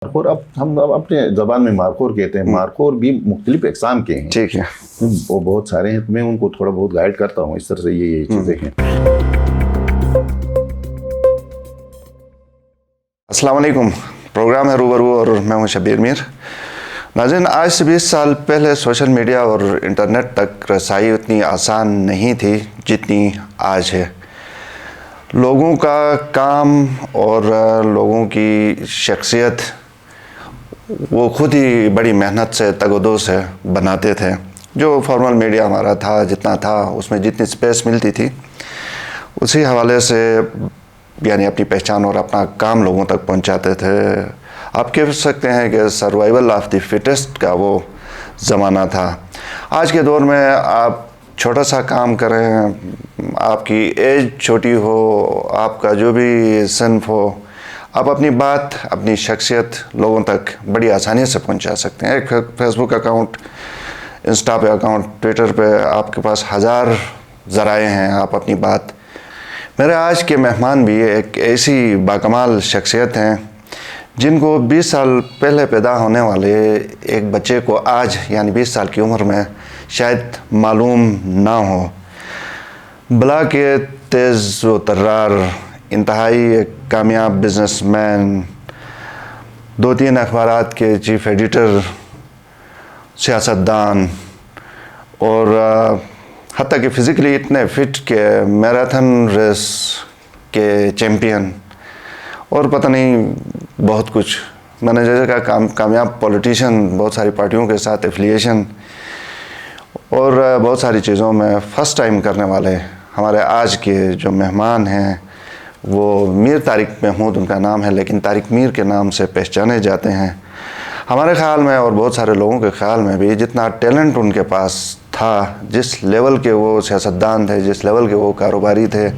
مارخور اب ہم اپنے زبان میں مارخور کہتے ہیں. مارخور بھی مختلف اقسام کے ہیں. ٹھیک ہے. وہ بہت سارے ہیں. میں ان کو تھوڑا بہت گائیڈ کرتا ہوں. اس طرح سے یہ چیزیں ہیں. السلام علیکم. پروگرام ہے روبرو اور میں ہوں شبیر میر. ناظرین، آج سے 20 سال پہلے سوشل میڈیا اور انٹرنیٹ تک رسائی اتنی آسان نہیں تھی جتنی آج ہے. لوگوں کا کام اور لوگوں کی شخصیت وہ خود ہی بڑی محنت سے تگ و دو سے بناتے تھے. جو فارمل میڈیا ہمارا تھا، جتنا تھا اس میں جتنی سپیس ملتی تھی اسی حوالے سے یعنی اپنی پہچان اور اپنا کام لوگوں تک پہنچاتے تھے. آپ کہہ سکتے ہیں کہ سروائیول آف دی فٹسٹ کا وہ زمانہ تھا. آج کے دور میں آپ چھوٹا سا کام کریں، آپ کی ایج چھوٹی ہو، آپ کا جو بھی صنف ہو، آپ اپنی بات، اپنی شخصیت لوگوں تک بڑی آسانی سے پہنچا سکتے ہیں. ایک فیس بک اکاؤنٹ، انسٹا پہ اکاؤنٹ، ٹویٹر پہ آپ کے پاس ہزار ذرائع ہیں آپ اپنی بات. میرے آج کے مہمان بھی ایک ایسی باکمال شخصیت ہیں جن کو 20 سال پہلے پیدا ہونے والے ایک بچے کو آج یعنی 20 سال کی عمر میں شاید معلوم نہ ہو. بلا کے تیز و ترار، انتہائی ایک کامیاب بزنس مین، 2-3 اخبارات کے چیف ایڈیٹر، سیاستدان، اور حتیٰ کہ فزیکلی اتنے فٹ کہ میراتھن ریس کے چیمپئن، اور پتہ نہیں بہت کچھ. میں نے جیسے کہا کامیاب پولیٹیشین، بہت ساری پارٹیوں کے ساتھ ایفیلیشن اور بہت ساری چیزوں میں فرسٹ ٹائم کرنے والے ہمارے آج کے جو مہمان ہیں وہ میر طارق محمود ان کا نام ہے، لیکن طارق میر کے نام سے پہچانے جاتے ہیں. ہمارے خیال میں اور بہت سارے لوگوں کے خیال میں بھی جتنا ٹیلنٹ ان کے پاس تھا، جس لیول کے وہ سیاستدان تھے، جس لیول کے وہ کاروباری تھے،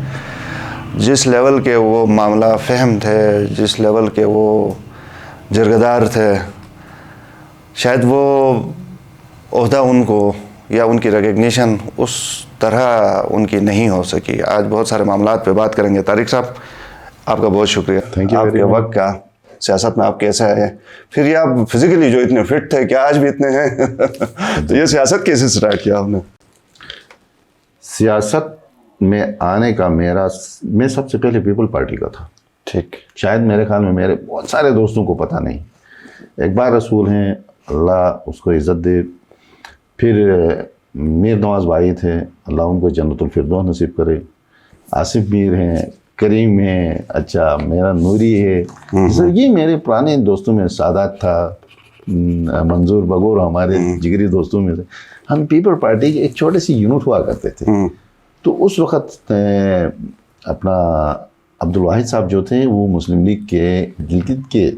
جس لیول کے وہ معاملہ فہم تھے، جس لیول کے وہ جرگدار تھے، شاید وہ عہدہ ان کو یا ان کی ریکگنیشن اس طرح ان کی نہیں ہو سکی. آج بہت سارے معاملات پہ بات کریں گے. طارق صاحب، آپ کا بہت شکریہ. آپ کے وقت کا، سیاست میں آپ کیسے آئے، پھر یہ آپ فزیکلی جو اتنے فٹ تھے کیا آج بھی اتنے ہیں؟ تو یہ سیاست کیسے سٹارٹ کیا آپ نے؟ سیاست میں آنے کا میں سب سے پہلے پیپل پارٹی کا تھا. ٹھیک. شاید میرے خیال میں میرے بہت سارے دوستوں کو پتہ نہیں. اقبال رسول ہیں، اللہ اس کو عزت دے. پھر میر نواز بھائی تھے، اللہ ان کو جنت الفردوس نصیب کرے. آصف میر ہیں، کریم ہے، اچھا میرا نوری ہے. یہ میرے پرانے دوستوں میں سادات تھا، منظور بگور ہمارے جگری دوستوں میں سے. ہم پیپل پارٹی کی ایک چھوٹے سی یونٹ ہوا کرتے تھے. تو اس وقت اپنا عبدالواحد صاحب جو تھے وہ مسلم لیگ کے گلگت کے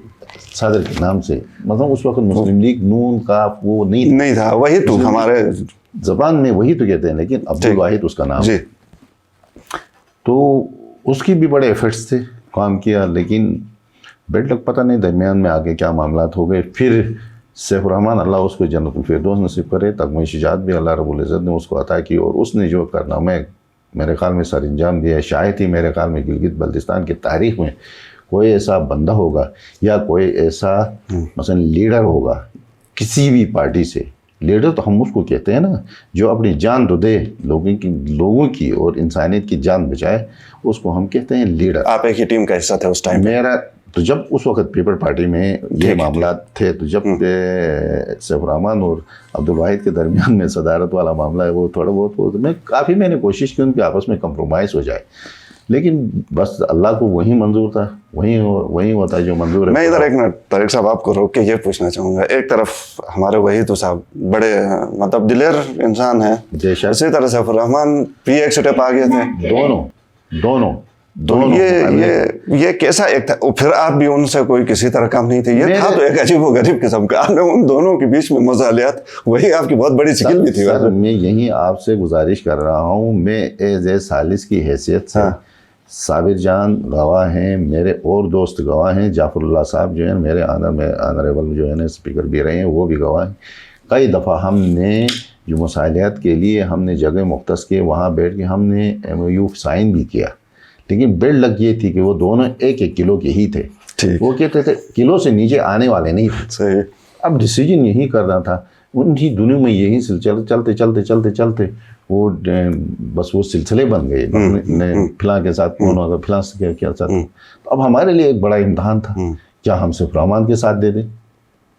صدر کے نام سے، مطلب اس وقت مسلم لیگ نون کا وہ نہیں تھا، وہی تو ہمارے زبان میں وہی تو کہتے ہیں، لیکن عبدالواحد اس کا نام. جی. تو اس کی بھی بڑے ایفرٹس تھے، کام کیا، لیکن بیڈ لک پتہ نہیں درمیان میں آگے کیا معاملات ہو گئے. پھر سیف الرحمن، اللہ اس کو جنت الفردوس نصیب کرے، تمغہ شجاعت بھی اللہ رب العزت نے اس کو عطا کی، اور اس نے جو کارنامے میرے خیال میں سر انجام دیا ہے، شاید ہی میرے خیال میں گلگت بلتستان کی تاریخ میں کوئی ایسا بندہ ہوگا یا کوئی ایسا مثلا لیڈر ہوگا کسی بھی پارٹی سے. لیڈر تو ہم اس کو کہتے ہیں نا جو اپنی جان تو دے، لوگوں کی اور انسانیت کی جان بچائے، اس کو ہم کہتے ہیں لیڈر. آپ ایک ہی ٹیم کا حصہ تھے اس ٹائم؟ میرا تو جب اس وقت پیپل پارٹی میں یہ معاملات تھے، تو جب سیف الرحمن اور عبدالواحد کے درمیان میں صدارت والا معاملہ ہے، وہ تھوڑا بہت میں نے کوشش کی ان کے آپس میں کمپرومائز ہو جائے، لیکن بس اللہ کو وہی منظور تھا، وہی ہوتا ہے جو منظور ہے. میں ادھر ایک منٹ طارق صاحب آپ کو روک کے یہ پوچھنا چاہوں گا. ایک طرف ہمارے وحید صاحب بڑے مطلب دلیر انسان ہیں، اسی طرح سیف الرحمن بھی ایک سٹیپ آگے تھے. دونوں یہ کیسا ایک تھا؟ پھر آپ بھی ان سے کوئی کسی طرح کم نہیں تھے. یہ تھا تو ایک عجیب و غریب قسم کا. آپ نے ان دونوں کے بیچ میں مزاحیات، وہی آپ کی بہت بڑی سکل بھی تھی. سر میں یہی آپ سے گزارش کر رہا ہوں، میں ایز اے سالس کی حیثیت سے، صابر جان گواہ ہیں، میرے اور دوست گواہ ہیں، جعفر اللہ صاحب جو ہیں میرے آنریبل جو ہے نا اسپیکر بھی رہے ہیں، وہ بھی گواہ ہیں. کئی دفعہ ہم نے جو مسائلیات کے لیے ہم نے جگہ مختص کے وہاں بیٹھ کے ہم نے MOU سائن بھی کیا، لیکن بیڈ لک یہ تھی کہ وہ دونوں 1-1 کلو کے ہی تھے. ठीक। वो कहते थे किलो से नीचे आने वाले नहीं थे। सही। अब डिसीजन यही करना था, उनकी दुनिया में यही सिलसिले चलते चलते चलते चलते वो बस वो सिलसिले बन गए, फिलहाल के साथ कौन होगा, फिलहाल से क्या साथ। तो अब हमारे लिए एक बड़ा इम्तहान था, क्या हम सिर्फ रहमान के साथ दे दें,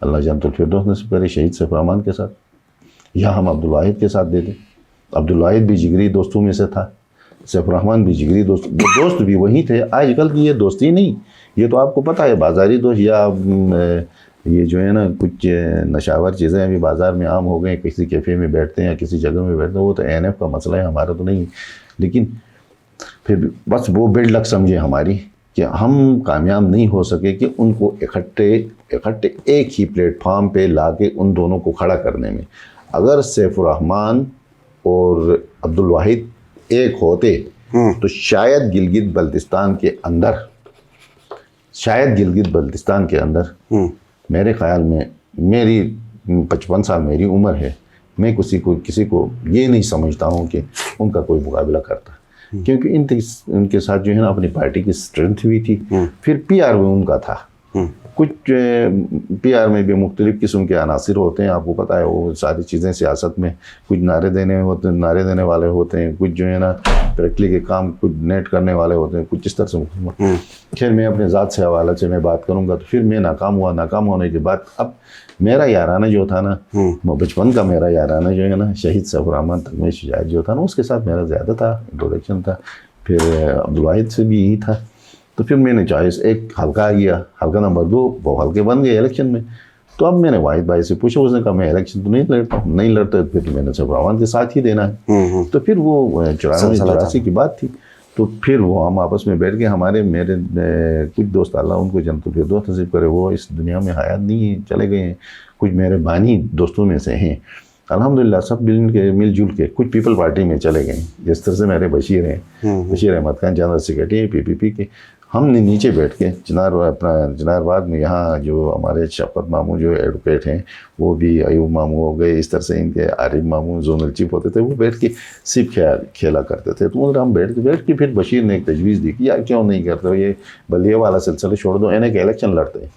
अल्लाह जन्नतुल फिरदौस नसीब करे, शहीद सिर्फ रहमान के साथ, या हम अब्दुल वाहिद के साथ दे दें। अब्दुल वाहिद भी जिगरी दोस्तों में से था, सैफ रहमान भी जिगरी दोस्त भी वही थे। आजकल की ये दोस्ती नहीं, ये तो आपको पता है बाज़ारी दोस्त, या ये जो है ना कुछ नशावर चीज़ें अभी बाज़ार में आम हो गए, किसी कैफ़े में बैठते हैं या किसी जगह में बैठते हैं, वो तो ANF का मसला है, हमारा तो नहीं। लेकिन फिर बस वो बेड लक समझे हमारी कि हम कामयाब नहीं हो सके कि उनको इकट्ठे एक ही प्लेटफार्म पे लाके उन दोनों को खड़ा करने में। अगर सैफ रहमान और अब्दुल वाहिद एक होते तो शायद गिलगित बल्तिस्तान के अंदर मेरे ख्याल में, मेरी 55 साल मेरी उम्र है, मैं किसी को ये नहीं समझता हूँ कि उनका कोई मुकाबला करता, क्योंकि इनके साथ जो है ना अपनी पार्टी की स्ट्रेंथ भी थी। फिर PR में उनका था, कुछ PR में भी मुख्तलिफ किस्म के अनासिर होते हैं, आपको पता है वो सारी चीज़ें सियासत में, कुछ नारे देने वाले होते हैं, कुछ जो है ना प्रैक्टिकली के काम कुछ नेट करने वाले होते हैं, कुछ इस तरह से। खैर मैं अपने ज़ात से हवाला से मैं बात करूँगा तो फिर मैं नाकाम होने के बाद अब मेरा याराना जो था ना, बचपन का मेरा याराना जो है ना, शहीद सैफ रहमान तकमील शुजात जो था ना, उसके साथ मेरा ज़्यादा था इंट्रोडक्शन था। फिर अब्दुल वाहिद से भी यही था। तो फिर मैंने चॉइस, एक हल्का आ गया, हल्का नंबर 2, वो हल्के बन गए इलेक्शन में। तो अब मैंने वाहिद भाई से पूछा, उसने कहा मैं इलेक्शन तो नहीं लड़ता, फिर मैंने सैफ रहमान के साथ ही देना है। तो फिर वो 84 की बात थी। तो फिर वो हम आपस में बैठ के, मेरे कुछ दोस्त, अल्लाह उनको जन्नतुल फिरदौस नसीब करे, वो इस दुनिया में हयात नहीं है, चले गए हैं। कुछ मेरे बानी दोस्तों में से हैं, अल्हम्दुलिल्लाह, सब मिलजुल के कुछ पीपल पार्टी में चले गए। जिस तरह से मेरे बशीर हैं, बशीर अहमद खान जनरल सेक्रेटरी हैं PPP के। हमने नीचे बैठ के चिनारबाग में, यहाँ जो हमारे शफकत मामू जो एडवोकेट हैं, वो भी अयूब मामू हो गए, इस तरह से इनके आरिफ मामू जोनल चीफ होते थे, वो बैठ के सिर्फ खेला करते थे। तो हम बैठ के फिर बशीर ने एक तजवीज़ दी कि यार क्यों नहीं करते ये बलिए वाला सिलसिला छोड़ दो, NA का इलेक्शन लड़ते हैं।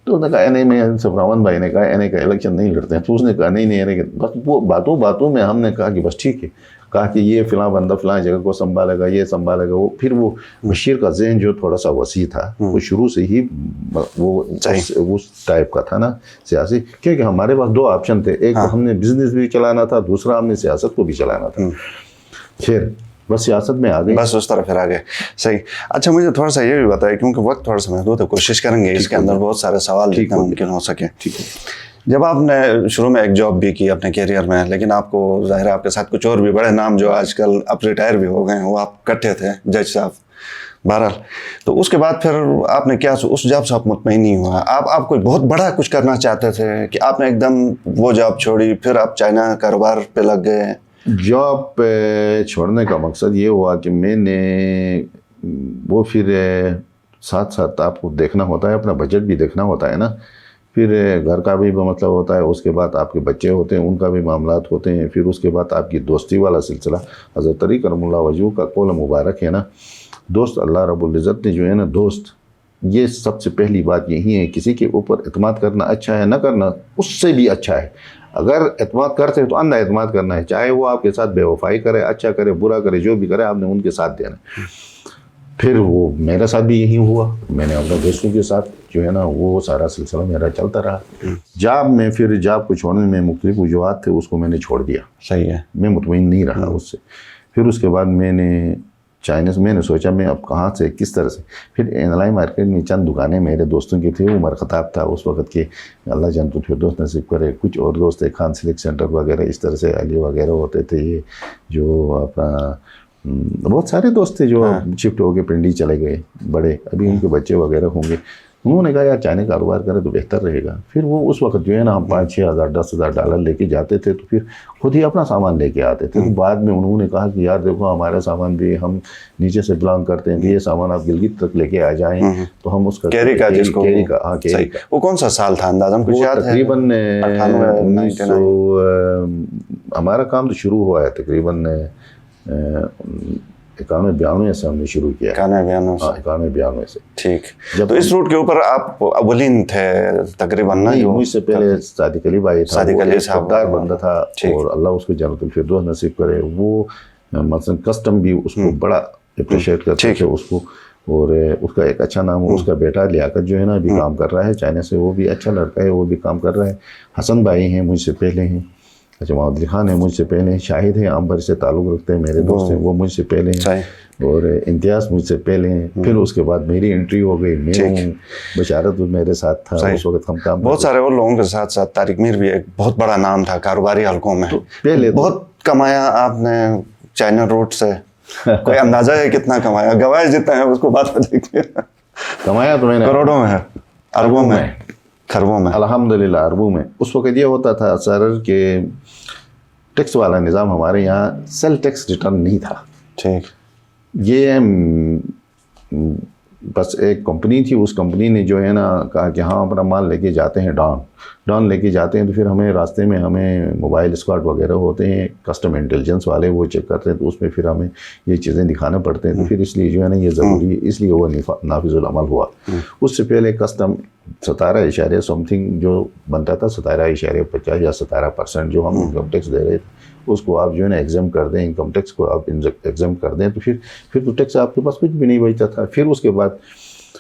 तो उसने कहा NA में, सैफ रहमान भाई ने कहा NA का इलेक्शन नहीं लड़ते हैं। तो उसने कहा नहीं NA का, बस वो बातों में हमने कहा कि बस ठीक है, कहा कि ये फ़लाँ बंदा फ़लाँ जगह को संभालेगा, ये संभालेगा वो। फिर वो बशीर का ज़हन जो थोड़ा सा वसी था, वो शुरू से ही वो उस टाइप का था ना सियासी, क्योंकि हमारे पास 2 ऑप्शन थे, एक तो हमने बिजनेस भी चलाना था, दूसरा हमने सियासत को भी चलाना था। फिर बस सियासत में आ गए, बस उस तरफ फिर आ गए। सही। अच्छा, मुझे थोड़ा सा ये भी बताइए, क्योंकि वक्त थोड़ा सा महदूद है, कोशिश करेंगे इसके अंदर बहुत सारे सवाल जितना मुमकिन हो सके। ठीक है। जब आपने शुरू में एक जॉब भी की अपने कैरियर में, लेकिन आपको ज़ाहिर है आपके साथ कुछ और भी बड़े नाम जो आजकल अब रिटायर भी हो गए हैं, वो आप इकट्ठे थे, जज साहब, बहरहाल। तो उसके बाद फिर आपने क्या, उस जॉब से आप मुतमईन नहीं हुआ, आप कोई बहुत बड़ा कुछ करना चाहते थे कि आपने एकदम वो जॉब छोड़ी, फिर आप चाइना कारोबार पे लग गए? जॉब छोड़ने का मकसद ये हुआ कि मैंने वो फिर साथ साथ आपको देखना होता है, अपना बजट भी देखना होता है ना, फिर घर का भी मतलब होता है, उसके बाद आपके बच्चे होते हैं, उनका भी मामलात होते हैं, फिर उसके बाद आपकी दोस्ती वाला सिलसिला। हज़रत तरी करमुल्लाह वजहू का कौल मुबारक है ना, दोस्त अल्लाह रब्बुल इज़्ज़त ने जो है ना, दोस्त, ये सबसे पहली बात यही है, किसी के ऊपर एतमाद करना अच्छा है, ना करना उससे भी अच्छा है। अगर एतमाद करते हैं तो अंधा एतमाद करना है, चाहे वो आपके साथ बेवफाई करे, अच्छा करे, बुरा करे, जो भी करे, आपने उनके साथ देना है। फिर वो मेरे साथ भी यही हुआ, मैंने अपने दोस्तों के साथ जो है ना वो सारा सिलसिला मेरा चलता रहा। फिर जॉब को छोड़ने में मुख्तलिफ वजूहात थे, उसको मैंने छोड़ दिया। सही है। मैं मुतमईन नहीं रहा उससे। फिर उसके बाद मैंने सोचा मैं अब कहाँ से, किस तरह से। फिर एनलाई मार्केट में चंद दुकानें मेरे दोस्तों की थी, उमर खताब था उस वक्त के, अल्लाह जन्नतुल फिरदौस नसीब करे, कुछ और दोस्त थे, खान सिल्क सेंटर वगैरह, इस तरह से अली वगैरह होते थे, ये जो अपना बहुत सारे दोस्त थे जो शिफ्ट हो के पिंडी चले गए बड़े, अभी उनके बच्चे वगैरह होंगे। उन्होंने कहा यार चाइना कारोबार करें तो बेहतर रहेगा। फिर वो उस वक्त जो है ना हम 5-6 हज़ार $10,000 लेके जाते थे, तो फिर खुद ही अपना सामान लेके आते थे। तो बाद में उन्होंने कहा कि यार देखो हमारा सामान भी, हम नीचे से बिलोंग करते हैं, ये सामान आप गिलगित तक लेके आ जाएं, तो हम उसका कैरी का वो कौन सा साल था अंदाज़न कुछ याद है? तकरीबन 1900 हमारा काम तो शुरू हुआ है तकरीबन 91-92 से हमने शुरू किया। 91-92 से। ठीक। जब तो इस रूट के ऊपर आप अव्वलीन थे तकरीबन ना? नहीं, मुझसे पहले सादिक अली भाई था, सादिक अली साहब बंदा था, और अल्लाह उसको जन्नतुल फिरदौस नसीब करे। वो मतलब कस्टम भी उसको बड़ा अप्रिशिएट करते थे उसको, और उसका एक अच्छा नाम है। उसका बेटा लियाकत जो है ना, अभी काम कर रहा है चाइना से, वो भी अच्छा लड़का है, वो भी काम कर रहा है। हसन भाई हैं मुझसे पहले हैं, अच्छा मोहम्मद खान है मुझसे पहले हैं, शाहिद हैं आमबर से ताल्लुक़ रखते हैं, मेरे दोस्त हैं, वो मुझसे पहले हैं, और इम्तियाज़ मुझसे पहले हैं। फिर उसके बाद मेरी एंट्री हो गई, मैं बशारत मेरे साथ था उस वक्त, हम काम बहुत सारे और लोगों के साथ साथ तारिक मीर भी एक बहुत बड़ा नाम था कारोबारी हलकों में। पहले बहुत कमाया आपने चाइना रूट से, कोई अंदाजा है कितना कमाया? गवाए जितना है उसको बात बताइए। कमाया तो मैंने करोड़ों में है, अरबों में, खरबों में, अल्हम्दुलिल्लाह अरबों में। उस वक्त ये होता था सर के टैक्स वाला निज़ाम हमारे यहाँ सेल टैक्स रिटर्न नहीं था। ठीक। ये बस एक कंपनी थी, उस कंपनी ने जो है ना कहा कि हाँ अपना माल लेके जाते हैं डॉन लेके जाते हैं, तो फिर हमें रास्ते में हमें मोबाइल स्क्वाड वगैरह होते हैं, कस्टम इंटेलिजेंस वाले, वो चेक करते हैं, तो उसमें फिर हमें ये चीज़ें दिखाना पड़ते हैं। तो फिर इसलिए जो है ना ये ज़रूरी है, इसलिए वो नाफिजुल अमल हुआ। उससे पहले कस्टम 17 समथिंग जो बनता था, 17.50 या 17% जो हम इनकम टैक्स दे रहे थे, उसको आप जो है ना एग्जाम कर दें, इनकम टैक्स को आप एग्जाम कर दें, तो फिर तो टैक्स आपके पास कुछ भी नहीं बचता था। फिर उसके बाद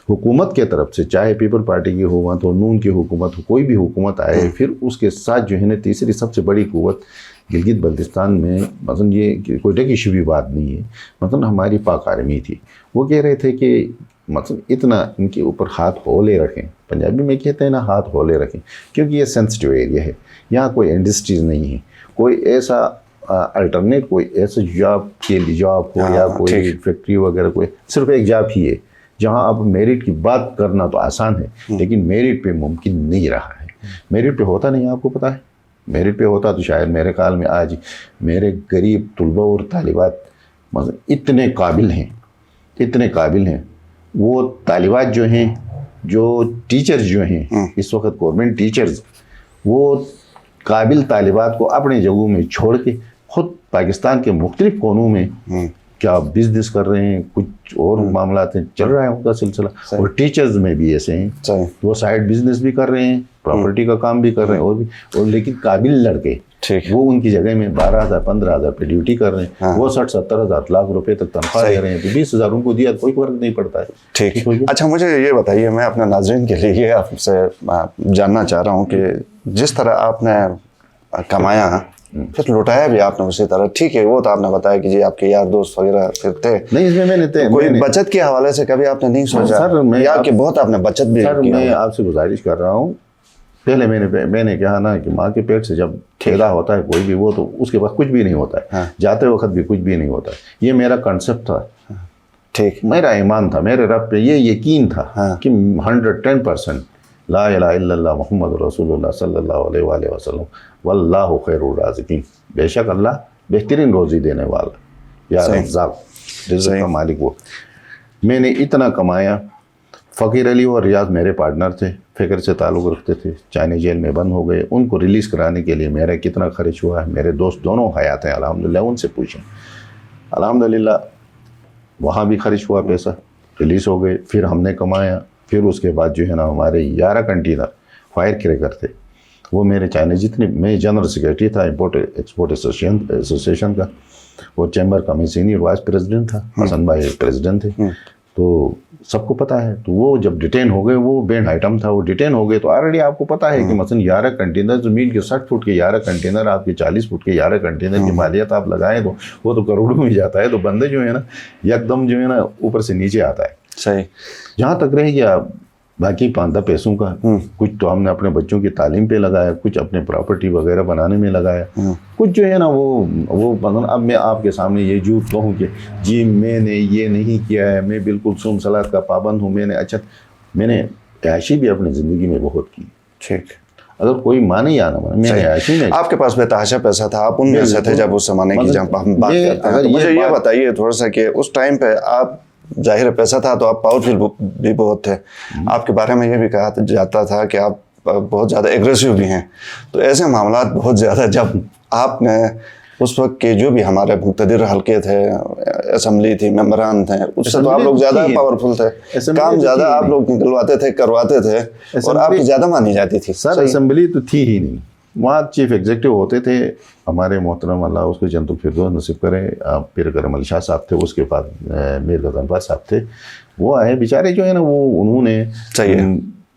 हुकूमत के तरफ से, चाहे पीपल पार्टी की हुकूमत हो, नून की हुकूमत हो, कोई भी हुकूमत आए, फिर उसके साथ जो है ना तीसरी सबसे बड़ी कुव्वत गिलगित बल्तिस्तान में, मतलब ये कोई टकी शुभी बात नहीं है, मतलब हमारी पाक आर्मी थी। वो कह रहे थे कि मतलब इतना इनके ऊपर हाथ होले रखें, पंजाबी में कहते हैं ना हाथ होले रखें, क्योंकि ये सेंसिटिव एरिया है, यहाँ कोई इंडस्ट्रीज़ नहीं है, कोई ऐसा अल्टरनेट कोई ऐसा जॉब के लिए जॉब हो या कोई फैक्ट्री वगैरह, कोई सिर्फ एक जॉब ही है जहाँ आप मेरिट की बात करना तो आसान है, लेकिन मेरिट पे मुमकिन नहीं रहा है। मेरिट पे होता नहीं, आपको पता है, मेरिट पे होता तो शायद मेरे ख्याल में आज मेरे गरीब तलबा और तालिबात मतलब इतने काबिल हैं, वो तालिबात जो हैं, जो टीचर्स जो हैं इस वक्त गवर्नमेंट टीचर्स, वो काबिल तालिबात को अपने जगहों में छोड़ के खुद पाकिस्तान के मुख्तलिफ कोनों में क्या बिजनेस कर रहे हैं, कुछ और मामला चल रहा है उनका सिलसिला। और टीचर्स में भी ऐसे हैं, वो साइड बिजनेस भी कर रहे हैं, प्रॉपर्टी का काम भी कर रहे हैं, और लेकिन काबिल लड़के वो उनकी जगह में 12,000 15,000 पे ड्यूटी कर रहे हैं, वो 60-70 हज़ार लाख रुपए तक तनख्वाह दे रहे हैं, तो 20,000 उनको दिया, कोई फर्क नहीं पड़ता है। ठीक। अच्छा मुझे ये बताइए, मैं अपने नाज़रीन के लिए आपसे जानना चाह रहा हूँ कि जिस तरह आपने कमाया फिर लुटाया भी आपने उसी तरह, ठीक है, वो तो आपने बताया कि जी आपके यार दोस्त वगैरह फिर थे, नहीं इसमें मैंने कोई बचत के हवाले से कभी आपने नहीं सोचा? सर मैं बहुत आपने बचत भी सर मैं आपसे गुजारिश कर रहा हूँ, पहले मैंने कहा ना कि माँ के पेट से जब पैदा होता है कोई भी, वो तो उसके पास कुछ भी नहीं होता है, जाते वक्त भी कुछ भी नहीं होता है। ये मेरा कॉन्सेप्ट था, ठीक, मेरा ईमान था, मेरे रब पे ये यकीन था कि 110% ला इलाहा इल्लल्लाह मुहम्मद रसूलुल्लाह सल्लल्लाहु अलैहि वसल्लम वल्लाहु खैरुर राज़िकीन, बेशक अल्लाह बेहतरीन रोज़ी देने वाला, या रज़्ज़ाक़, रिज़्क़ का मालिक वो। मैंने इतना कमाया। फ़कीर अली और रियाज मेरे पार्टनर थे, फ़िक्र से ताल्लुक़ रखते थे, चाइना जेल में बंद हो गए, उनको रिलीज़ कराने के लिए मेरा कितना खर्च हुआ है, मेरे दोस्त दोनों हयात हैं अल्हम्दुलिल्लाह, उनसे पूछें। अल्हम्दुलिल्लाह वहाँ भी खर्च हुआ पैसा, रिलीज़ हो गए, फिर हमने कमाया। फिर उसके बाद जो है ना हमारे 11 कंटेनर फायर क्रैकर थे, वो मेरे चाइना जितने, मैं जनरल सेक्रेटरी था इम्पोर्ट एक्सपोर्ट एसोसिएशन का, वो चैम्बर का मैं सीनियर वाइस प्रेसिडेंट था, हसन भाई प्रेसिडेंट थे, तो सबको पता है। तो वो जब डिटेन हो गए, वो बैंड आइटम था, वो डिटेन हो गए, तो ऑलरेडी आपको पता है कि मसलन 11 कंटेनर ज़मीन के 60 फुट के 11 कंटेनर, आपके 40 फुट के 11 कंटेनर की मालियत आप लगाएं तो वो तो करोड़ों में जाता है। तो बंदे जो है ना एकदम जो है ना ऊपर से नीचे आता है। सही। जहाँ तक रह गया बाकी 5-10 पैसों का, कुछ तो हमने अपने बच्चों की तालीम पे लगाया, कुछ अपने प्रॉपर्टी वगैरह बनाने में लगाया, कुछ जो है ना वो मतलब अब मैं आपके सामने ये झूठ कहूँ कि जी मैंने ये नहीं किया है, मैं बिल्कुल सूम सलात का पाबंद हूँ, मैंने ऐशी भी अपनी ज़िंदगी में बहुत की। ठीक, अगर कोई माने या ना माने, मैंने ऐशी नहीं। आपके पास बेतहाशा पैसा था, आप उनमें से थे जब उस ज़माने की जब हम बात करते हैं, तो मुझे ये बताइए थोड़ा सा कि उस टाइम पे आप, जाहिर पैसा था तो आप पावरफुल भी बहुत थे, आपके बारे में ये भी कहा जाता था कि आप बहुत ज़्यादा एग्रेसिव भी हैं, तो ऐसे मामला बहुत ज़्यादा जब आपने اس وقت کے جو بھی ہمارے مقتدر حلقے تھے, اسمبلی تھی, ممبران تھے, اس سے تو آپ لوگ زیادہ پاورفل تھے, کام زیادہ آپ لوگ نکلواتے تھے, کرواتے تھے, اور آپ کی زیادہ مانی جاتی تھی. سر اسمبلی تو تھی ہی نہیں, وہاں چیف ایگزیکٹو ہوتے تھے ہمارے محترم, اللہ اس کو جنت الفردوس نصیب کرے, پیر کرم علی شاہ صاحب تھے, اس کے بعد میر غضنفر صاحب تھے. وہ آئے بیچارے جو ہے نا, وہ انہوں نے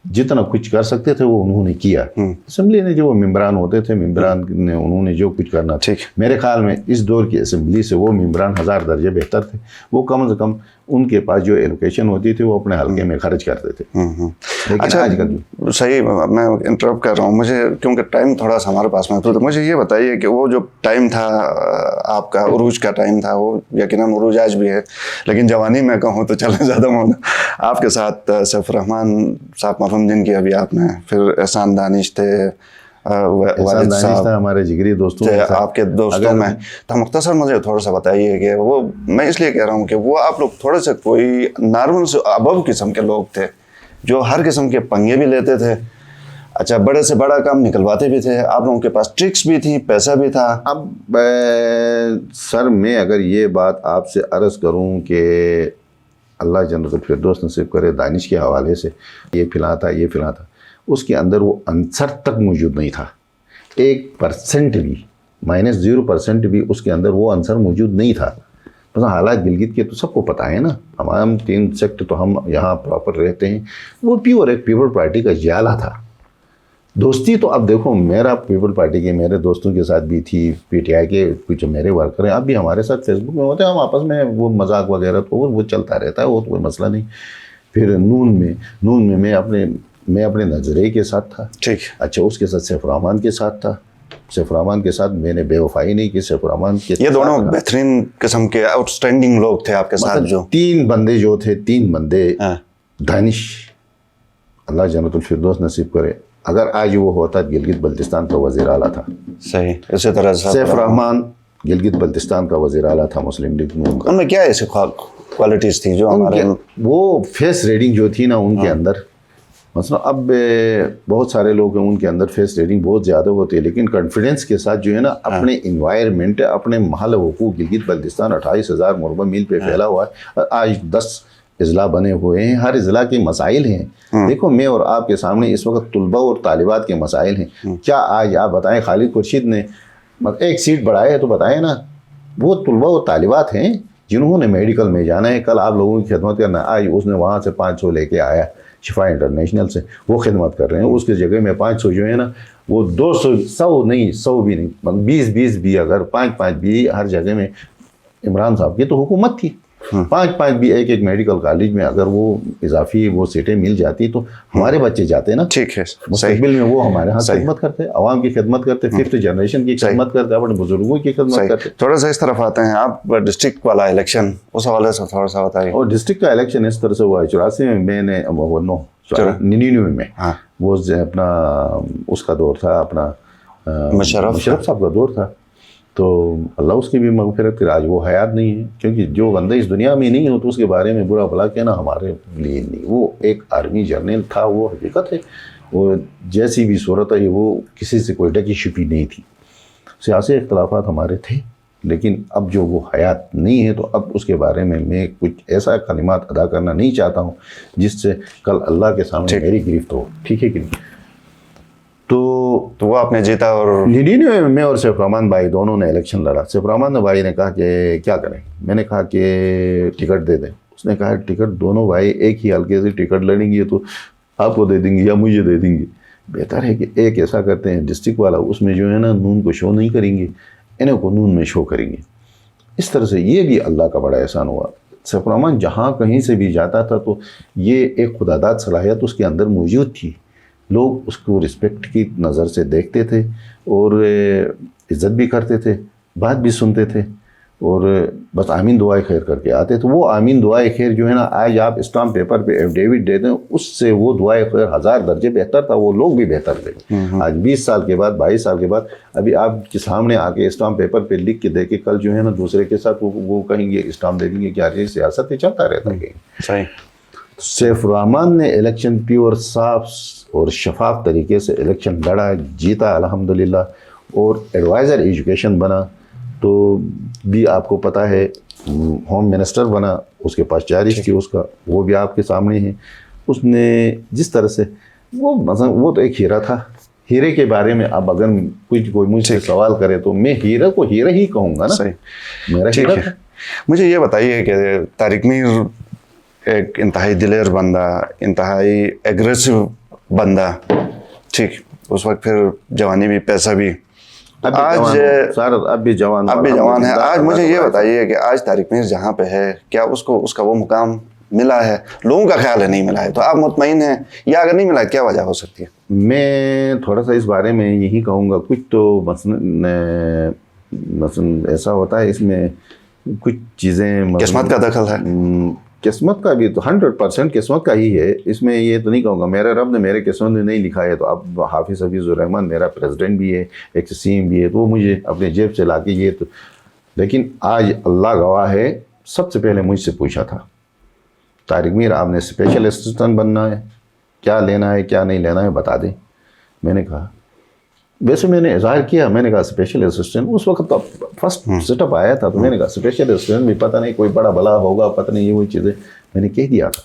جتنا کچھ کر سکتے تھے وہ انہوں نے کیا. اسمبلی نے جو ممبران ہوتے تھے, ممبران نے انہوں نے جو کچھ کرنا تھا, میرے خیال میں اس دور کی اسمبلی سے وہ ممبران 1000 درجے بہتر تھے. وہ کم از کم ان کے پاس جو ایلوکیشن ہوتی تھی وہ اپنے حلقے میں خرچ کرتے تھے. اچھا آج کل صحیح, میں انٹرپٹ کر رہا ہوں, مجھے کیونکہ ٹائم تھوڑا سا ہمارے پاس محدود ہے. مجھے یہ بتائیے کہ وہ جو ٹائم تھا آپ کا, عروج کا ٹائم تھا, وہ یقیناً عروج آج بھی ہے, لیکن جوانی میں کہوں تو چلے زیادہ آپ کے ساتھ سیف الرحمان صاحب مرحوم, جن کی ابھی آپ نے, پھر احسان دانش تھے, والد صاحب ہمارے جگری دوستوں آپ کے دوستوں میں. تو مختصر مجھے تھوڑا سا بتائیے کہ وہ, میں اس لیے کہہ رہا ہوں کہ وہ آپ لوگ تھوڑے سے کوئی نارمل سے ابو قسم کے لوگ تھے جو ہر قسم کے پنگے بھی لیتے تھے, اچھا بڑے سے بڑا کام نکلواتے بھی تھے, آپ لوگوں کے پاس ٹرکس بھی تھی, پیسہ بھی تھا. اب سر میں اگر یہ بات آپ سے عرض کروں کہ اللہ جنت الفردوس نصیب کرے, دانش کے حوالے سے یہ فلاں تھا, یہ فلاں تھا, اس کے اندر وہ عنصر تک موجود نہیں تھا. 1% بھی, -0% بھی اس کے اندر وہ عنصر موجود نہیں تھا. بس حالات گلگت کے تو سب کو پتہ ہے نا, ہم 3 سیکٹ تو ہم یہاں پراپر رہتے ہیں. وہ پیور ایک پیپل پارٹی کا جیالہ تھا. دوستی تو اب دیکھو, میرا پیپل پارٹی کے میرے دوستوں کے ساتھ بھی تھی, پی ٹی آئی کے کچھ میرے ورکر ہیں اب بھی ہمارے ساتھ فیس بک میں ہوتے ہیں, ہم آپس میں وہ مذاق وغیرہ تو وہ چلتا رہتا ہے, وہ تو کوئی مسئلہ نہیں. پھر نون میں میں اپنے نظریے کے ساتھ تھا. ٹھیک, اچھا اس کے ساتھ سیف الرحمان کے ساتھ تھا. سیف الرحمان کے ساتھ میں نے بے وفائی نہیں کی. سیف الرحمان کے یہ دونوں بہترین قسم کے آؤٹ اسٹینڈنگ لوگ تھے آپ کے ساتھ. جو 3 بندے جو تھے, 3 بندے, دانش اللہ جنت الفردوس نصیب کرے, اگر آج وہ ہوتا گلگت بلتستان کا وزیر اعلیٰ تھا. صحیح, اسی طرح سیف الرحمان گلگت بلتستان کا وزیر اعلیٰ تھا مسلم لیگ نون کا. ان میں کیا ایسی کوالٹیز تھی جو ہمارے, وہ فیس ریڈنگ جو تھی نا ان کے اندر, مثلا اب بہت سارے لوگ ہیں ان کے اندر فیس ریڈنگ بہت زیادہ ہوتی ہے, لیکن کانفیڈنس کے ساتھ جو ہے نا اپنے انوائرمنٹ, اپنے محل حقوق, گلگت بلتستان 28,000 مربع میل پہ پھیلا ہوا ہے. آج 10 اضلاع بنے ہوئے ہیں, ہر اضلاع کے مسائل ہیں. دیکھو میں اور آپ کے سامنے اس وقت طلباء اور طالبات کے مسائل ہیں. کیا آج آپ بتائیں خالد خورشید نے 1 سیٹ بڑھایا ہے تو بتائیں نا, وہ طلباء اور طالبات ہیں جنہوں نے میڈیکل میں جانا ہے, کل آپ لوگوں کی خدمت کرنا. آج اس نے وہاں سے 500 لے کے آیا شفا انٹرنیشنل سے, وہ خدمت کر رہے ہیں. اس کی جگہ میں 500 جو ہے نا, وہ 200, 100 نہیں, 100 بھی نہیں, 20 بھی, اگر 5 بھی ہر جگہ میں. عمران صاحب کی تو حکومت تھی, 5 بھی ایک میڈیکل کالج میں اگر وہ اضافی وہ سیٹیں مل جاتی تو ہمارے بچے جاتے نا. ٹھیک ہے, مستقبل میں وہ ہمارے ہاں خدمت کرتے, عوام کی خدمت کرتے, 5th جنریشن کی خدمت کرتے, اپنے بزرگوں کی خدمت کرتے. تھوڑا سا اس طرف آتے ہیں, آپ ڈسٹرکٹ والا الیکشن اس حوالے سے تھوڑا سا بتائیے. اور ڈسٹرکٹ کا الیکشن اس طرح سے ہوا ہے 84 میں, میں نے 99 میں, وہ اپنا اس کا دور تھا, اپنا مشرف صاحب کا دور تھا. تو اللہ اس کی بھی مغفرت کرے, آج وہ حیات نہیں ہے, کیونکہ جو بندہ اس دنیا میں نہیں ہو تو اس کے بارے میں برا بھلا کہنا ہمارے لیے نہیں. وہ ایک آرمی جرنیل تھا, وہ حقیقت ہے. وہ جیسی بھی صورت ہے, وہ کسی سے کوئی ڈکی چھپی نہیں تھی. سیاسی اختلافات ہمارے تھے, لیکن اب جو وہ حیات نہیں ہے تو اب اس کے بارے میں کچھ ایسا کلمات ادا کرنا نہیں چاہتا ہوں جس سے کل اللہ کے سامنے میری گرفت ہو. ٹھیک ہے کہ نہیں؟ تو وہ آپ نے جیتا, اور میں اور سیف الرحمان بھائی دونوں نے الیکشن لڑا. سیف الرحمان بھائی نے کہا کہ کیا کریں, میں نے کہا کہ ٹکٹ دے دیں. اس نے کہا ٹکٹ دونوں بھائی ایک ہی حلقے سے ٹکٹ لڑیں گے تو آپ کو دے دیں گے یا مجھے دے دیں گے. بہتر ہے کہ ایک ایسا کرتے ہیں ڈسٹرکٹ والا, اس میں جو ہے نا نون کو شو نہیں کریں گے, انہیں کو نون میں شو کریں گے. اس طرح سے یہ بھی اللہ کا بڑا احسان ہوا. سیف الرحمان جہاں کہیں سے بھی جاتا تھا تو یہ ایک خداداد صلاحیت اس کے اندر موجود تھی. لوگ اس کو رسپیکٹ کی نظر سے دیکھتے تھے اور عزت بھی کرتے تھے, بات بھی سنتے تھے, اور بس آمین دعائے خیر کر کے آتے تھے. وہ آمین دعائے خیر جو ہے نا, آج آپ اسٹامپ پیپر پہ ایفیڈیوٹ دے دیں, اس سے وہ دعائے خیر 1000 درجے بہتر تھا. وہ لوگ بھی بہتر تھے. آج 20 سال کے بعد, 22 سال کے بعد, ابھی آپ کے سامنے آ کے اسٹامپ پیپر پہ لکھ کے دے کے کل جو ہے نا دوسرے کے ساتھ وہ کہیں گے, اسٹامپ دے دیں گے. کیا یہ سیاست میں چلتا رہتا ہے. صحیح. سیف الرحمان نے الیکشن پیور صاف اور شفاف طریقے سے الیکشن لڑا, جیتا الحمدللہ, اور ایڈوائزر ایجوکیشن بنا. تو بھی آپ کو پتہ ہے ہوم منسٹر بنا, اس کے پاس چارج تھی اس کا, وہ بھی آپ کے سامنے ہے. اس نے جس طرح سے وہ تو ایک ہیرا تھا. ہیرے کے بارے میں اب اگر کوئی مجھ سے سوال کرے تو میں ہیرا کو ہیرا ہی کہوں گا نا. صحیح, میرا ہیرا تھا. مجھے یہ بتائیے کہ طارق میر ایک انتہائی دلیر بندہ, انتہائی ایگریسو بندہ, ٹھیک, اس وقت پھر جوانی بھی, پیسہ بھی, آج اب بھی جوان ہے. آج مجھے یہ بتائیے کہ آج طارق میر جہاں پہ ہے, کیا اس کو اس کا وہ مقام ملا ہے؟ لوگوں کا خیال ہے نہیں ملا ہے, تو آپ مطمئن ہیں, یا اگر نہیں ملا کیا وجہ ہو سکتی ہے؟ میں تھوڑا سا اس بارے میں یہی کہوں گا, کچھ تو مثلاً ایسا ہوتا ہے اس میں کچھ چیزیں قسمت کا دخل ہے. قسمت کا بھی تو 100% قسمت کا ہی ہے. اس میں یہ تو نہیں کہوں گا میرے رب نے میرے قسمت میں نہیں لکھا ہے. تو اب حافظ حفیظ الرحمن میرا پریزیڈنٹ بھی ہے, ایک سی ایم بھی ہے, تو وہ مجھے اپنے جیب سے لا کے یہ تو, لیکن آج اللہ گواہ ہے, سب سے پہلے مجھ سے پوچھا تھا طارق میر آپ نے اسپیشل اسسٹنٹ بننا ہے, کیا لینا ہے کیا نہیں لینا ہے بتا دیں. میں نے کہا, ویسے میں نے اظہار کیا, میں نے کہا اسپیشل اسسٹنٹ, اس وقت تو فرسٹ سیٹ اپ آیا تھا, تو میں نے کہا اسپیشل اسسٹنٹ بھی پتہ نہیں کوئی بڑا بلا ہوگا, پتہ نہیں یہ وہی چیزیں میں نے کہہ دیا تھا.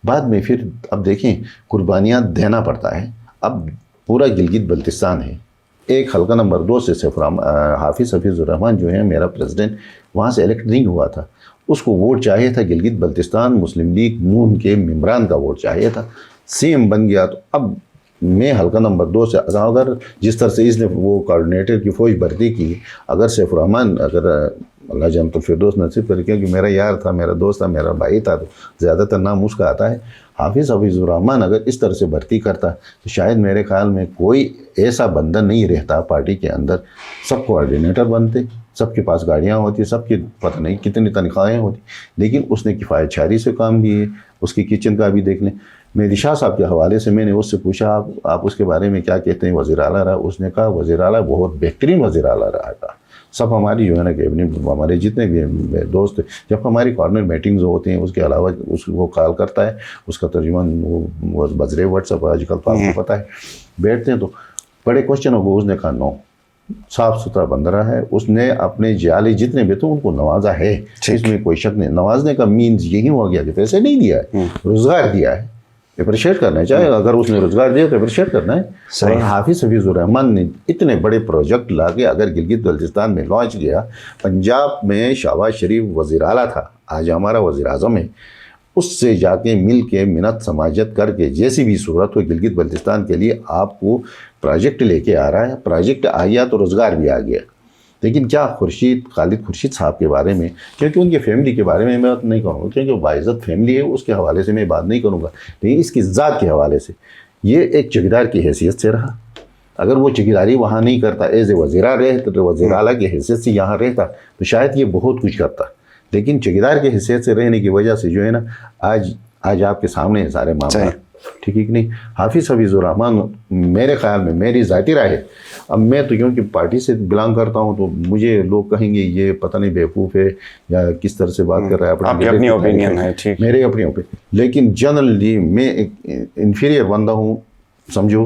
بعد میں پھر اب دیکھیں قربانیاں دینا پڑتا ہے. اب پورا گلگت بلتستان ہے, ایک حلقہ نمبر 2 سے حافظ حفیظ الرحمن جو ہے میرا پریزیڈنٹ, وہاں سے الیکٹ نہیں ہوا تھا. اس کو ووٹ چاہیے تھا گلگت بلتستان مسلم لیگ نون کے ممبران کا ووٹ چاہیے تھا, سی ایم بن گیا. تو اب میں حلقہ نمبر 2 سے اگر جس طرح سے اس نے وہ کوارڈینیٹر کی فوج بھرتی کی, اگر سیف الرحمن اگر اللہ جنت الفردوس نصیب کرے, کیونکہ میرا یار تھا, میرا دوست تھا, میرا بھائی تھا, تو زیادہ تر نام اس کا آتا ہے. حافظ حفیظ الرحمن اگر اس طرح سے بھرتی کرتا تو شاید میرے خیال میں کوئی ایسا بندہ نہیں رہتا پارٹی کے اندر. سب کوارڈینیٹر بنتے, سب کے پاس گاڑیاں ہوتی, سب کی پتہ نہیں کتنی تنخواہیں ہوتی, لیکن اس نے کفایت شاری سے کام لیے. اس کی کچن کا بھی دیکھ لیں. مہدی شاہ صاحب کے حوالے سے میں نے اس سے پوچھا آپ اس کے بارے میں کیا کہتے ہیں, وزیر اعلیٰ رہا. اس نے کہا وزیر اعلیٰ بہت بہترین وزیر اعلیٰ رہا تھا. سب ہماری جو ہے نا کیبنٹ, ہمارے جتنے بھی دوست, جب ہماری کارنر میٹنگز ہوتی ہیں, اس کے علاوہ وہ کال کرتا ہے, اس کا ترجمان وہ بذریعہ واٹس ایپ آج کل آپ کو پتہ ہے, بیٹھتے ہیں. تو بڑے کوشچن ہو گئے, اس نے کہا نو, صاف ستھرا بندہ رہا ہے. اس نے اپنے جیالی جتنے بھی تھے ان کو نوازا ہے, اس میں کوئی شک نہیں. نوازنے کا مینز یہی ہوا گیا کہ پیسے نہیں دیا ہے, روزگار دیا ہے, اپریشیٹ کرنا چاہے. اگر اس نے روزگار دیا تو اپریشیٹ کرنا ہے. اور حافظ حفیظ الرحمن نے اتنے بڑے پروجیکٹ لا کے اگر گلگت بلتستان میں لانچ کیا, پنجاب میں شہباز شریف وزیر اعلیٰ تھا, آج ہمارا وزیر اعظم ہے, اس سے جا کے مل کے منت سماجت کر کے جیسی بھی صورت ہو گلگت بلتستان کے لیے آپ کو پروجیکٹ لے کے آ رہا ہے. پروجیکٹ آ گیا تو روزگار بھی آ گیا. لیکن کیا خالد خورشید صاحب کے بارے میں, کیونکہ ان کی فیملی کے بارے میں بات نہیں کروں گا, کیونکہ وہ باعزت فیملی ہے, اس کے حوالے سے میں بات نہیں کروں گا. لیکن اس کی ذات کے حوالے سے یہ ایک چوکیدار کی حیثیت سے رہا. اگر وہ چوکیداری وہاں نہیں کرتا, ایز اے وزیر اعلیٰ کی حیثیت سے یہاں رہتا, تو شاید یہ بہت کچھ کرتا. لیکن چوکیدار کی حیثیت سے رہنے کی وجہ سے جو ہے نا آج آپ کے سامنے سارے معاملات, ٹھیک ہے کہ نہیں. حافظ حفیظ الرحمن میرے خیال میں, میری ذاتی رائے ہے, اب میں تو کیونکہ پارٹی سے بلانگ کرتا ہوں تو مجھے لوگ کہیں گے یہ پتہ نہیں بیوقوف ہے یا کس طرح سے بات کر رہا ہے, اپنی اوپینین ہے, ٹھیک, میرے اپنی اوپینین. لیکن جنرلی میں ایک انفیریئر بندہ ہوں, سمجھو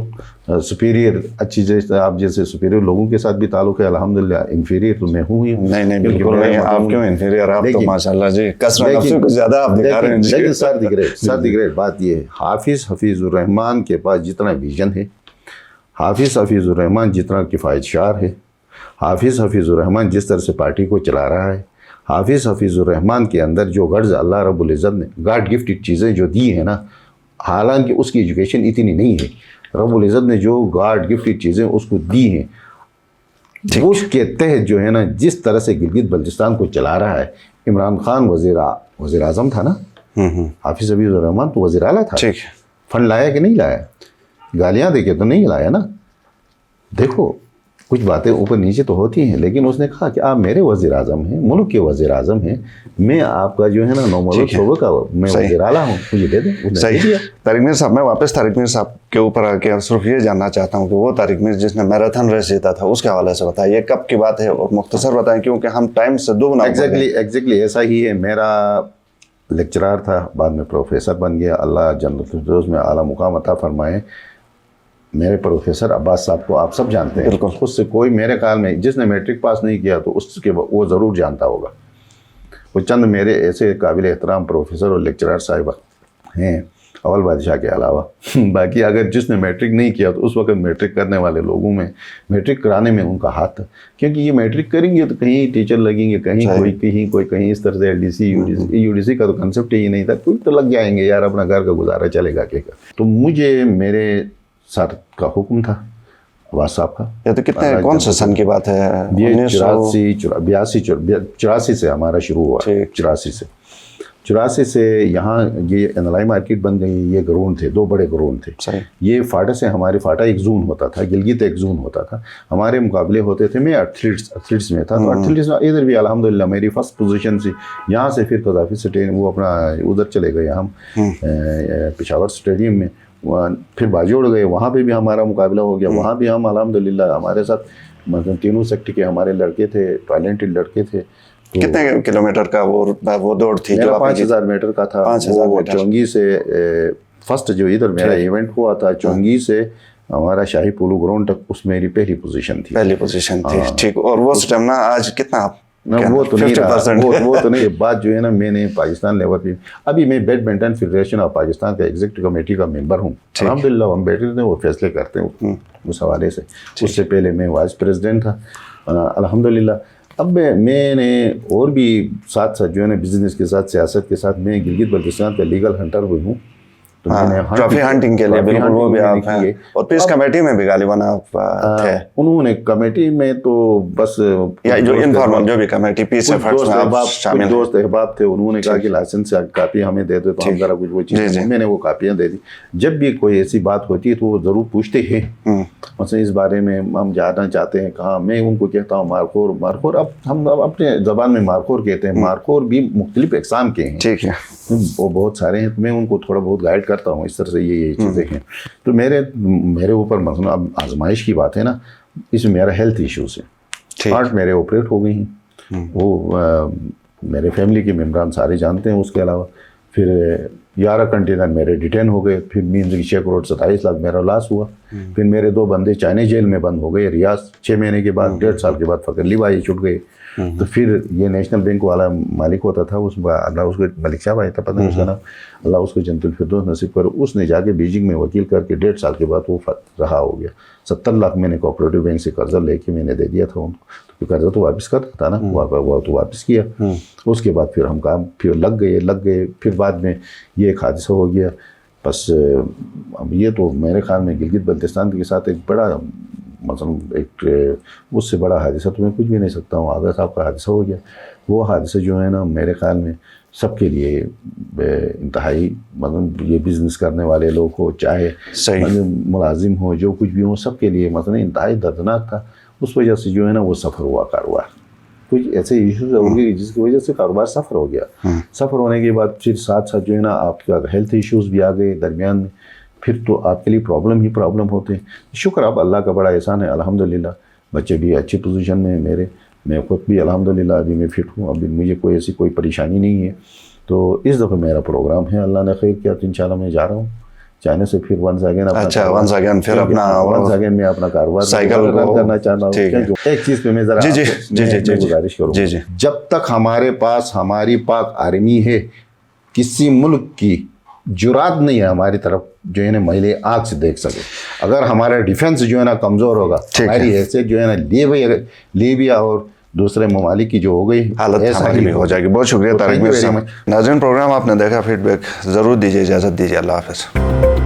سپیریئر اچھی جیسے آپ جیسے سپیریئر لوگوں کے ساتھ بھی تعلق ہے, الحمدللہ انفیریئر تو میں ہوں ہی. نہیں بالکل نہیں, آپ کیوں انفیریئر, آپ تو ماشاءاللہ جی کثرت نفسوں کو زیادہ آپ دکھا رہے ہیں. لیکن سر دی گریٹ بات یہ ہے, حافظ حفیظ الرحمن کے پاس جتنا ویژن ہے, حافظ حفیظ الرحمن جتنا کفایت شار ہے, حافظ حفیظ الرحمن جس طرح سے پارٹی کو چلا رہا ہے, حافظ حفیظ الرحمن کے اندر جو غرض اللہ رب العزت نے گاڈ گفٹڈ چیزیں جو دی ہیں نا, حالانکہ اس کی ایجوکیشن اتنی نہیں ہے, رب العزت نے جو گاڈ گفٹڈ چیزیں اس کو دی ہیں, اس کے تحت جو ہے نا جس طرح سے گلگت بلتستان کو چلا رہا ہے. عمران خان وزیر اعظم تھا نا, حافظ حفیظ الرحمن تو وزیر اعلیٰ تھا. فنڈ لایا کہ نہیں لایا, گالیاں دے کے تو نہیں لایا نا. دیکھو کچھ باتیں اوپر نیچے تو ہوتی ہیں, لیکن اس نے کہا کہ آپ میرے وزیر اعظم ہیں, ملک کے وزیر اعظم ہیں, میں آپ کا جو ہے نا نومولود صوبے کا میں وزیر اعلیٰ ہوں, مجھے دے دیں. صحیح. طارق میر صاحب, میں واپس طارق میر صاحب کے اوپر آ کے صرف یہ جاننا چاہتا ہوں کہ وہ طارق میر جس نے میراتھن ریس جیتا تھا, اس کے حوالے سے بتائیے کب کی بات ہے, اور مختصر بتائیں کیونکہ ہم ٹائم سے دو گنا. ایگزیکٹلی ایسا ہی ہے. میرا لیکچرار تھا, بعد میں پروفیسر بن گیا, اللہ جنت الفردوس میں اعلیٰ مقام عطا فرمائے. मेरे प्रोफेसर अब्बास साहब को आप सब जानते हैं, बिल्कुल। उससे कोई मेरे ख्याल में जिसने मैट्रिक पास नहीं किया तो उसके वो ज़रूर जानता होगा। वो चंद मेरे ऐसे काबिल एहतराम प्रोफेसर और लेक्चरर साहिब हैं अव्वल बादशाह के अलावा। बाकी अगर जिसने मैट्रिक नहीं किया तो उस वक्त मैट्रिक करने वाले लोगों में, मैट्रिक कराने में उनका हाथ था, क्योंकि ये मैट्रिक करेंगे तो कहीं टीचर लगेंगे, कहीं इस तरह से एलडीसी यूडीसी का तो कंसेप्ट ही नहीं था, कोई तो लग जाएंगे यार, अपना घर का गुजारा चलेगा क्या। तो मुझे मेरे सर का हुक्म था, अब्बास साहब का। ये तो कितने कौन से सन की बात है? ये 84 से हमारा शुरू हुआ, 84 से यहाँ ये एनलाई मार्केट बन गई। ये ग्राउंड थे, 2 बड़े ग्राउंड थे। ये फाटा से हमारे फाटा एक जोन होता था, गिलगित एक जोन होता था, हमारे मुकाबले होते थे। मैं एथलीट्स में था, तो एथलीट्स में इधर भी अल्हम्दुलिल्लाह मेरी फर्स्ट पोजीशन थी। यहाँ से फिर कदाफी से वो अपना उधर चले गए हम पेशावर स्टेडियम में, फिर बाजोड़ गए, वहाँ पे भी हमारा मुकाबला हो गया। वहाँ भी हम अल्हम्दुलिल्लाह हमारे साथ मतलब तीनों सेक्टर के हमारे लड़के थे, टैलेंटेड लड़के थे। तो कितने किलोमीटर का वो दौड़ थी? मेरा 5000 मीटर का था। 5000 मीटर। चौंगी से फर्स्ट जो इधर मेरा इवेंट हुआ था, चौंगी से हमारा शाही पोलो ग्राउंड तक, उसमें मेरी पहली पोजीशन थी। ठीक। और वो स्टेमिना आज कितना? वो तो नहीं रहा, वो तो नहीं। बात जो है ना, मैंने पाकिस्तान लेवल पे, अभी मैं बैडमिंटन फेडरेशन ऑफ पाकिस्तान का एग्जीक्यूटिव कमेटी का मेंबर हूँ। अल्हम्दुलिल्लाह हम बैठे थे, वो फैसले करते हैं उस हवाले से। उससे पहले मैं वाइस प्रेसिडेंट था अल्हम्दुलिल्लाह। अब मैंने और भी साथ साथ जो है ना, बिजनेस के साथ, सियासत के साथ, मैं गिलगित बल्तिस्तान का लीगल हंटर भी हूँ। तो मैंने ट्रॉफी हंटिंग के लिए बिल्कुल वो भी आप हैं। और पीस कमेटी में भी गालिबन आप थे। उन्होंने कमेटी में तो बस या जो इनफॉर्मल जो भी कमेटी पीस एफर्ट्स में आप शामिल, दोस्त अहबाब थे। उन्होंने कहा कि लाइसेंस कापी हमें दे दो, तो हम जरा कुछ वो चीज़, मैंने वो कापियाँ दे दी। जब भी कोई ऐसी बात होती है तो वो ज़रूर पूछते हैं, मतलब इस बारे में हम जानना चाहते हैं कहाँ। मैं उनको कहता हूँ मारखोर। अब हम अपने ज़बान में मारखोर कहते हैं। मारखोर भी मुख्तलिफ इक़साम के हैं, ठीक है, वो बहुत सारे हैं। तो मैं उनको थोड़ा बहुत गाइड करता हूँ, इस तरह से ये चीज़ें हैं। तो मेरे ऊपर मतलब अब आजमाइश की बात है ना, इसमें मेरा हेल्थ इश्यूज़ है। हार्ट मेरे ऑपरेट हो गई हैं, वो मेरे फैमिली के मेम्बरान सारे जानते हैं। उसके अलावा फिर 11 कंटेनर मेरे डिटेन हो गए। फिर मीन्स की 6 करोड़ 27 लाख मेरा लॉस हुआ। फिर मेरे 2 बंदे चाइना जेल में बंद हो गए। रियाज 6 महीने के बाद, 1.5 साल के बाद फ़कर लिवाई छुट गए। तो फिर ये नेशनल बैंक वाला मालिक होता था, उस अल्लाह उसको मलिक साहब आया था, पता नहीं उसका नाम, अल्लाह उसको जन्नतुल फिरदौस नसीब करे। उसने जाके बीजिंग में वकील करके 1.5 साल के बाद वो रहा हो गया। 70 लाख मैंने कोऑपरेटिव बैंक से कर्जा लेके मैंने दे दिया था उनको। तो कर्जा तो वापस करता था ना, वो तो वापस किया। उसके बाद फिर हम काम फिर लग गए। फिर बाद में ये एक हादसा हो गया। बस अब ये तो मेरे ख्याल में गिलगित बल्तिस्तान के साथ एक बड़ा मतलब एक उससे बड़ा हादसा तो मैं कुछ भी नहीं सकता हूँ। आगा साहब का हादसा हो गया। वो हादसा जो है ना, मेरे ख्याल में सबके लिए इंतहाई, मतलब ये बिज़नेस करने वाले लोग हो, चाहे मुलाजिम हो, जो कुछ भी हो, सबके लिए मतलब इंतहाई दर्दनाक था। उस वजह से जो है ना वो सफ़र हुआ कारोबार। कुछ ऐसे इश्यूज हो गए जिसकी वजह से कारोबार सफ़र हो गया। सफ़र होने के बाद फिर साथ साथ जो है ना आपका हेल्थ इश्यूज़ भी आ गए दरमियान में। फिर तो आपके लिए प्रॉब्लम होते हैं। शुक्र अब अल्लाह का बड़ा एहसान है अल्हम्दुलिल्लाह। बच्चे भी अच्छी पोजीशन में मेरे, मैं खुद भी अल्हम्दुलिल्लाह अभी मैं फिट हूँ। अभी मुझे कोई ऐसी कोई परेशानी नहीं है। तो इस दफ़े मेरा प्रोग्राम है, अल्लाह ने खैर किया तो इंशाल्लाह मैं जा रहा हूँ चाइना से। फिर वंस अगेन मैं अपना कारोबार करना चाहता हूँ। एक चीज़ पे मैं ज़रा गुजारिश करूँ, जब तक हमारे पास हमारी पाक आर्मी है, किसी मुल्क की जुरात नहीं है हमारी तरफ जो है ना महिले आँख से देख सके। अगर हमारा डिफेंस जो है ना कमज़ोर होगा, हमारी हैसियत जो है ना लीबिया और दूसरे ममालिक की जो हो गई हालत हमारी भी हो जाएगी। बहुत शुक्रिया तारिक भाई। नाज़रीन, प्रोग्राम आपने देखा, फीडबैक ज़रूर दीजिए, इजाज़त दीजिए, अल्लाह हाफ़िज़।